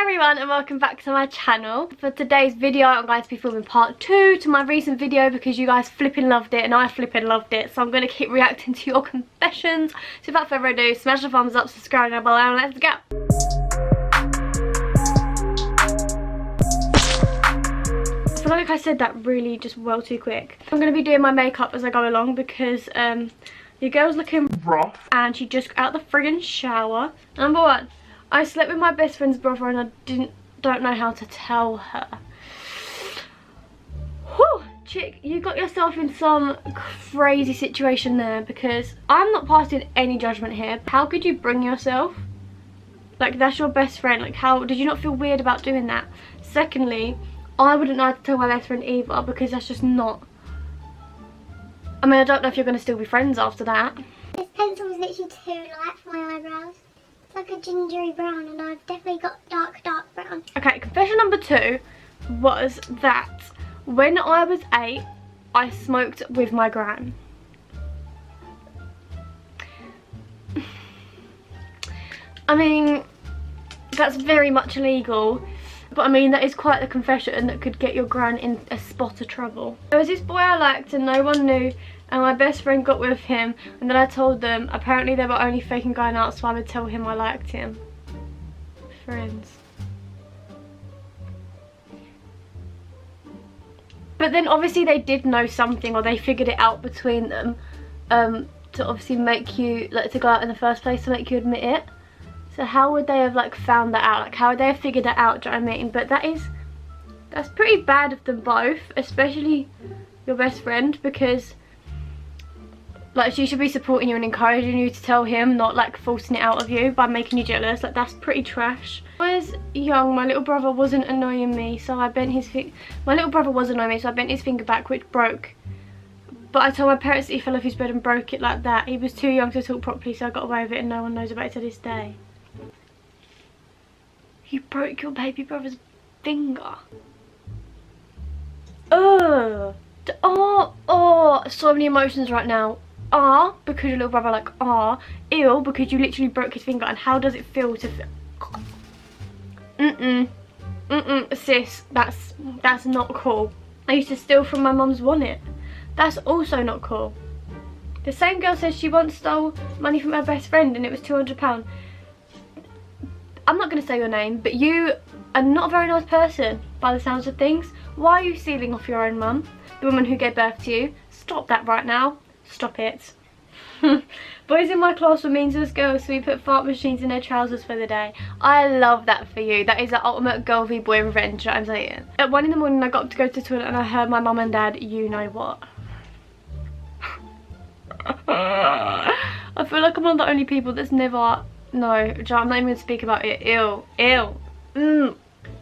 everyone and welcome back to my channel. For today's video I'm going to be filming part 2 to my recent video because you guys flipping loved it and I flipping loved it, so I'm going to keep reacting to your confessions. So without further ado, smash the thumbs up, subscribe and bell, and let's go. I feel like I said that really just well too quick. I'm going to be doing my makeup as I go along because your girl's looking rough and she just got out the friggin' shower. Number one, I slept with my best friend's brother and I don't know how to tell her. Whew, chick, you got yourself in some crazy situation there because I'm not passing any judgment here. How could you bring yourself? Like, that's your best friend. Like, how did you not feel weird about doing that? Secondly, I wouldn't know how to tell my best friend either because that's just not... I mean, I don't know if you're going to still be friends after that. This pencil is literally too light for my eyebrows. It's like a gingery brown and I've definitely got dark brown. Okay, confession number 2 was that when I was 8, I smoked with my gran. I mean, that's very much illegal. But I mean, that is quite the confession that could get your gran in a spot of trouble. There was this boy I liked and no one knew, and my best friend got with him, and then I told them. Apparently they were only faking going out so I would tell him I liked him. Friends. But then obviously they did know something, or they figured it out between them, to obviously make you, like, to go out in the first place, to make you admit it. So how would they have, like, found that out? Like, how would they have figured that out, do you know what I mean? But that's pretty bad of them both, especially your best friend, because, like, she should be supporting you and encouraging you to tell him, not, like, forcing it out of you by making you jealous. Like, that's pretty trash. When I was young, my little brother wasn't annoying me, so I bent his my little brother was annoying me, so I bent his finger back, which broke. But I told my parents that he fell off his bed and broke it like that. He was too young to talk properly, so I got away with it and no one knows about it to this day. You broke your baby brother's finger. Ugh. Oh, so many emotions right now. Because your little brother, like, ew, because you literally broke his finger. And how does it feel to sis, that's not cool. I used to steal from my mum's wallet. That's also not cool. The same girl says she once stole money from her best friend and it was £200. I'm not going to say your name, but you are not a very nice person by the sounds of things. Why are you stealing off your own mum, the woman who gave birth to you? Stop that right now. Stop it. Boys in my class were mean to us girls, so we put fart machines in their trousers for the day. I love that for you. That is the ultimate girl v boy revenge, you know what I'm saying? At 1 in the morning I got up to go to the toilet and I heard my mum and dad, you know what. I feel like I'm one of the only people that's never... No, I'm not even going to speak about it. Ew.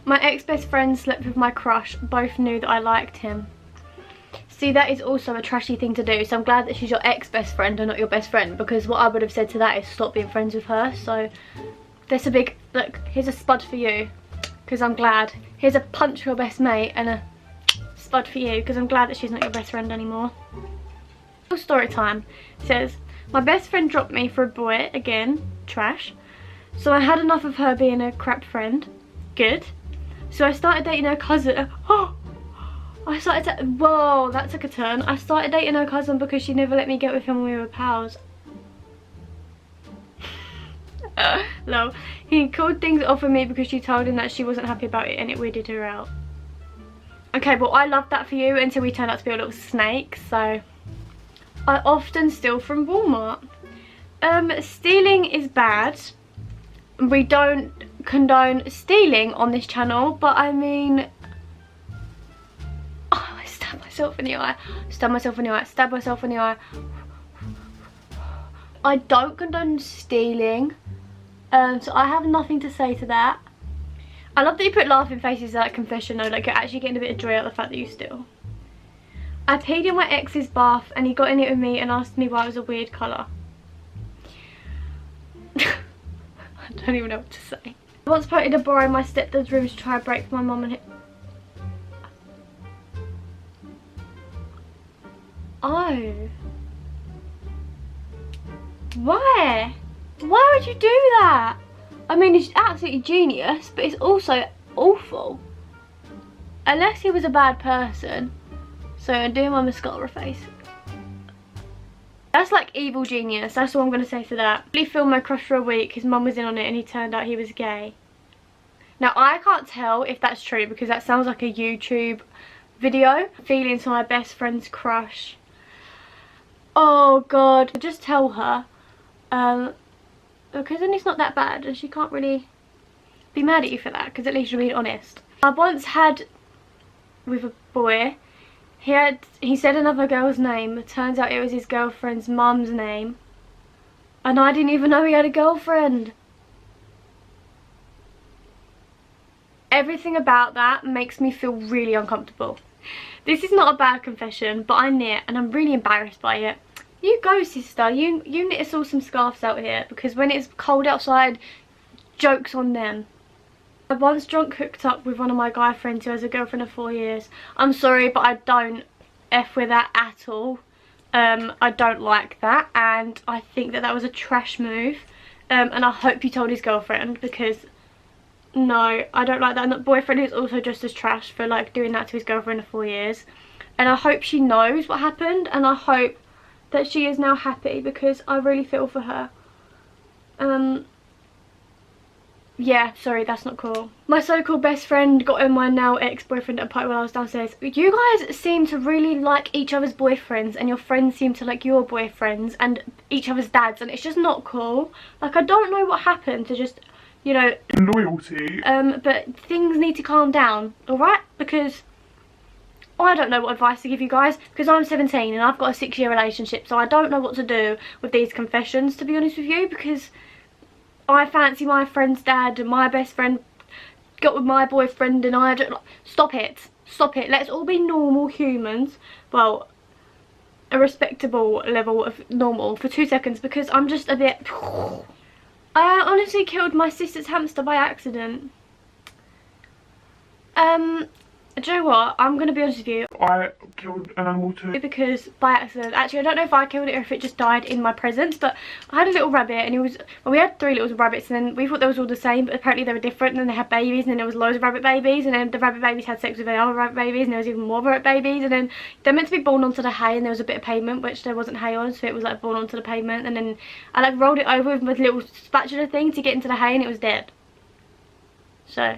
My ex-best friend slept with my crush. Both knew that I liked him. See, that is also a trashy thing to do. So I'm glad that she's your ex-best friend and not your best friend. Because what I would have said to that is stop being friends with her. So there's a big... Look, here's a spud for you. Because I'm glad. Here's a punch for your best mate and a spud for you. Because I'm glad that she's not your best friend anymore. Story time. It says, my best friend dropped me for a boy. Again, trash. So I had enough of her being a crap friend. Good. So I started dating her cousin. Whoa, that took a turn. I started dating her cousin because she never let me get with him when we were pals. Lol. He called things off of me because she told him that she wasn't happy about it and it weirded her out. Okay, well, I loved that for you until we turned out to be a little snake, so... I often steal from Walmart. Stealing is bad. We don't condone stealing on this channel, but I mean... Oh, I stabbed myself in the eye. Stab myself in the eye. Stab myself in the eye. I don't condone stealing. So I have nothing to say to that. I love that you put laughing faces at that confession though, like you're actually getting a bit of joy out of the fact that you steal. I peed in my ex's bath and he got in it with me and asked me why it was a weird colour. I don't even know what to say. I once put a bar in my stepdad's room to try and break my mum and him. Oh. Why? Why would you do that? I mean, he's absolutely genius, but it's also awful. Unless he was a bad person. So I'm doing my mascara face. That's like evil genius. That's all I'm going to say to that. He filmed My Crush for a week. His mum was in on it and he turned out he was gay. Now I can't tell if that's true because that sounds like a YouTube video. Feelings for my best friend's crush. Oh god. Just tell her. Because then it's not that bad and she can't really be mad at you for that because at least you're being honest. I once had with a boy, he said another girl's name. It turns out it was his girlfriend's mum's name. And I didn't even know he had a girlfriend. Everything about that makes me feel really uncomfortable. This is not a bad confession, but I knit and I'm really embarrassed by it. You go, sister. You knit us all some scarves out here because when it's cold outside, joke's on them. I once drunk hooked up with one of my guy friends who has a girlfriend of 4 years. I'm sorry, but I don't F with that at all. I don't like that and I think that was a trash move. And I hope you told his girlfriend because no, I don't like that. And that boyfriend is also just as trash for like doing that to his girlfriend of 4 years. And I hope she knows what happened and I hope that she is now happy because I really feel for her. Yeah, sorry, that's not cool. My so-called best friend got in my now ex-boyfriend at a party while I was downstairs. You guys seem to really like each other's boyfriends and your friends seem to like your boyfriends and each other's dads and it's just not cool. Like, I don't know what happened to just, you know, loyalty. But things need to calm down, alright? Because I don't know what advice to give you guys because I'm 17 and I've got a 6-year relationship, so I don't know what to do with these confessions, to be honest with you, because I fancy my friend's dad and my best friend got with my boyfriend and I don't... Stop it. Stop it. Let's all be normal humans. Well, a respectable level of normal for 2 seconds because I'm just a bit... I honestly killed my sister's hamster by accident. Do you know what? I'm going to be honest with you. I killed an animal too. Because by accident. Actually, I don't know if I killed it or if it just died in my presence. But I had a little rabbit and it was... Well, we had 3 little rabbits and then we thought they was all the same. But apparently they were different and then they had babies and then there was loads of rabbit babies. And then the rabbit babies had sex with the other rabbit babies and there was even more rabbit babies. And then they're meant to be born onto the hay and there was a bit of pavement which there wasn't hay on. So it was like born onto the pavement. And then I like rolled it over with my little spatula thing to get into the hay and it was dead. So...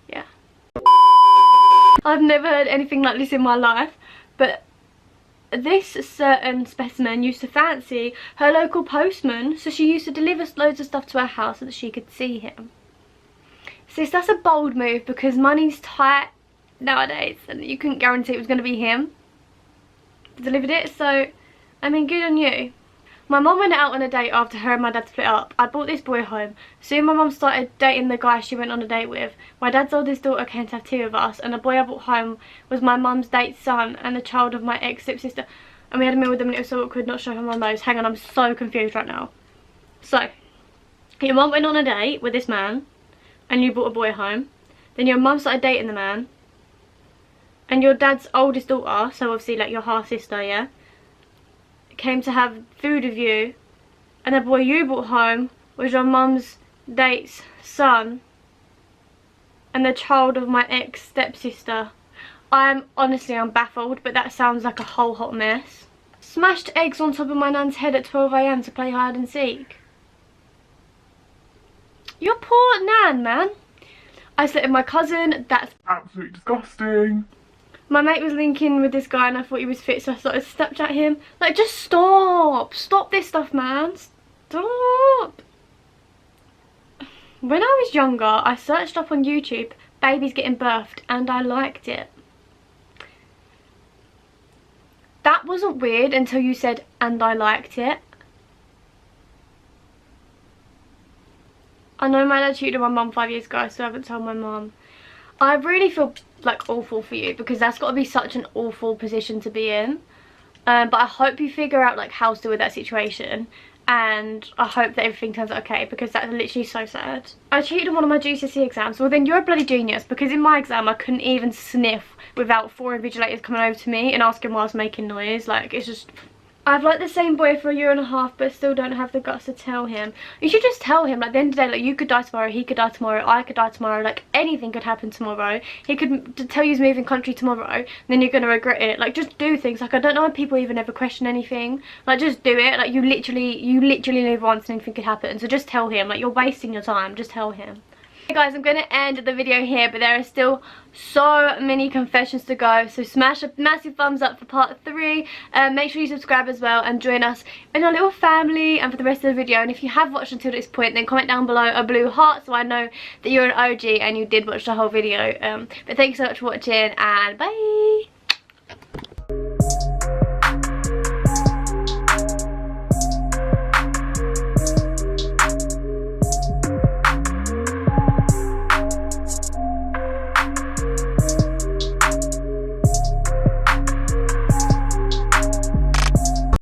yeah. I've never heard anything like this in my life, but this certain specimen used to fancy her local postman, so she used to deliver loads of stuff to her house so that she could see him. Sis, that's a bold move because money's tight nowadays and you couldn't guarantee it was going to be him that delivered it, so I mean, good on you. My mum went out on a date after her and my dad split up. I brought this boy home. Soon my mum started dating the guy she went on a date with. My dad's oldest daughter came to have tea with us and the boy I brought home was my mum's date's son and the child of my ex-stepsister. And we had a meal with them and it was so awkward not showing her my nose. Hang on, I'm so confused right now. So, your mum went on a date with this man and you brought a boy home. Then your mum started dating the man. And your dad's oldest daughter, so obviously like your half sister, yeah, came to have food with you, and the boy you brought home was your mum's date's son and the child of my ex-stepsister. I'm baffled, but that sounds like a whole hot mess. Smashed eggs on top of my nan's head at 12 AM to play hide and seek. Your poor nan, man. I slept with my cousin. That's absolutely disgusting. My mate was linking with this guy and I thought he was fit, so I started to Snapchat him. Like, just stop. Stop this stuff, man. Stop. When I was younger, I searched up on YouTube babies getting birthed and I liked it. That wasn't weird until you said, and I liked it. I know my dad cheated on my mum 5 years ago, so I haven't told my mum. I really feel like awful for you because that's got to be such an awful position to be in. But I hope you figure out like how to deal with that situation. And I hope that everything turns out okay because that's literally so sad. I cheated on one of my GCSE exams. Well then you're a bloody genius because in my exam I couldn't even sniff without 4 invigilators coming over to me and asking why I was making noise. Like, it's just I've liked the same boy for a year and a half but still don't have the guts to tell him. You should just tell him, like, at the end of the day, like, you could die tomorrow, he could die tomorrow, I could die tomorrow, like, anything could happen tomorrow. He could tell you he's moving country tomorrow, and then you're gonna regret it. Like, just do things. Like, I don't know why people even ever question anything. Like, just do it. Like, you literally live once and anything could happen. So just tell him. Like, you're wasting your time. Just tell him. Hey guys, I'm going to end the video here, but there are still so many confessions to go, so smash a massive thumbs up for part 3. Make sure you subscribe as well and join us in our little family and for the rest of the video. And if you have watched until this point, then comment down below a blue heart so I know that you're an OG and you did watch the whole video. But thanks so much for watching, and bye.